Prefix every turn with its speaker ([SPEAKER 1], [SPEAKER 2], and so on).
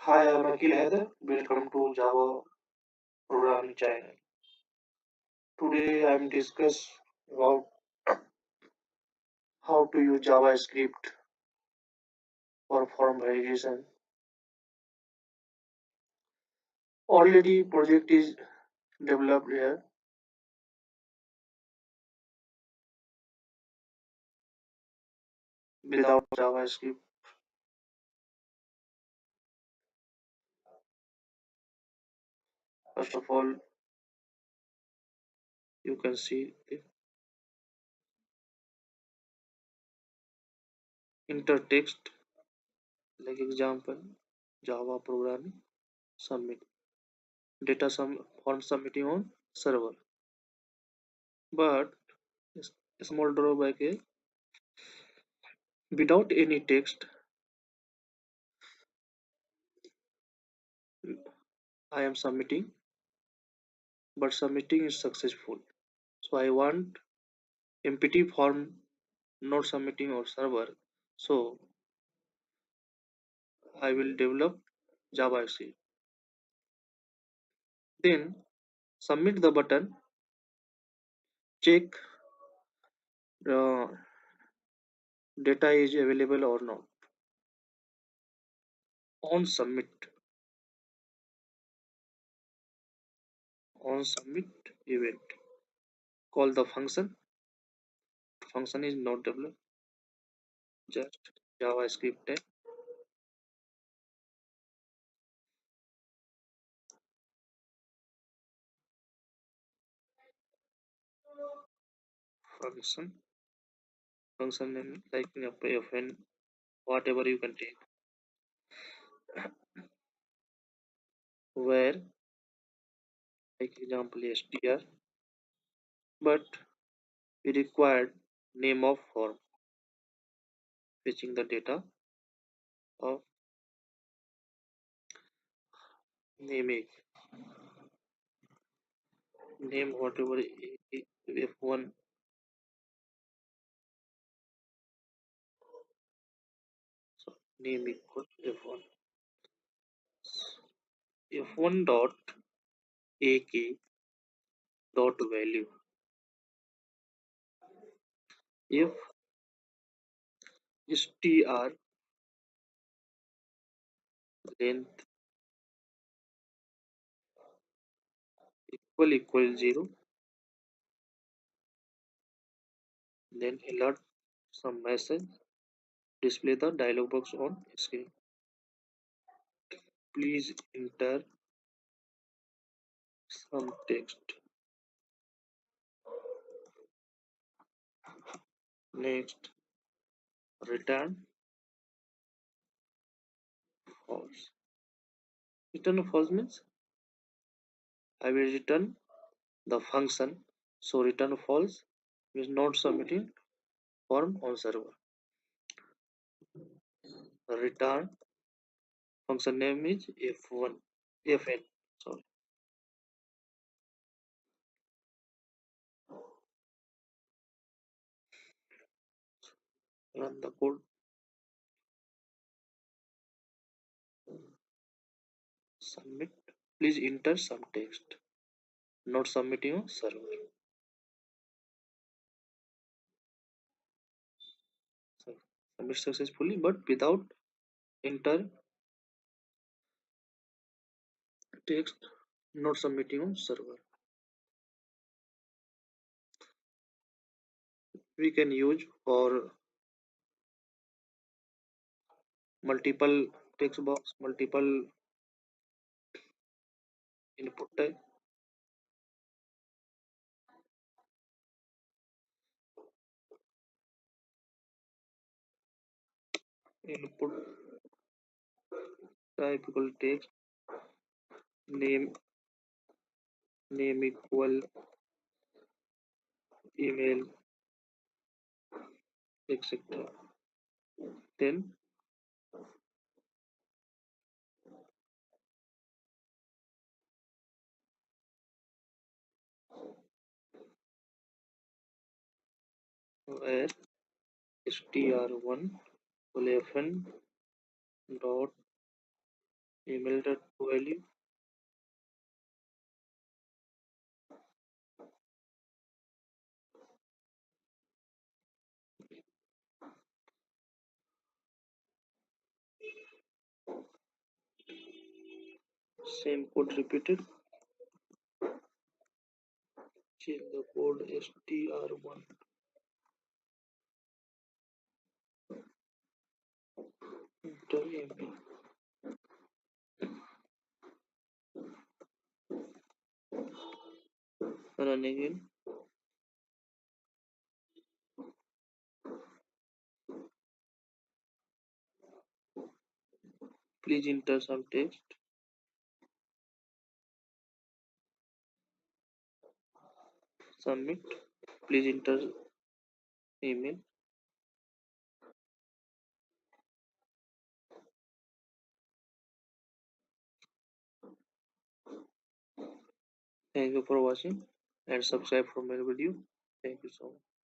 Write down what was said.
[SPEAKER 1] Hi, I'm Akil Heather. Welcome to Java programming channel. Today I'm discuss about how to use JavaScript for form validation. Already project is developed here without JavaScript. First of all, you can see the enter text like example Java programming submit data form submitting on server. But a small drawback is without any text I am submitting, but submitting is successful. So I want empty form not submitting or server. So I will develop JavaScript. Then submit the button, check uh, data is available or not. On submit event, call the function. Function is not developed, just JavaScript tag function. Function name like fn, whatever you can take. Where like example str, but we required name of form, fetching the data of name name whatever f1. So name equal f1 f1 dot ak dot value. If str length equal 0, then alert some message, display the dialog box on screen. Please enter some text. Next, return false. Return false means I will return the function. So return false is not submitting form on server. Return function name is f1 fn. Sorry. Run the code. Submit. Please enter some text. Not submitting on server. So, submit successfully, but without enter text. Not submitting on server. We can use for multiple text box, multiple input type. Input type equal text, name equal email, etc. Then where str1 fn dot email that value. Same code repeated. Change the code str1. Enter email. Run again. Please enter some text. Submit. Please enter email. Thank you for watching and subscribe for more video. Thank you so much.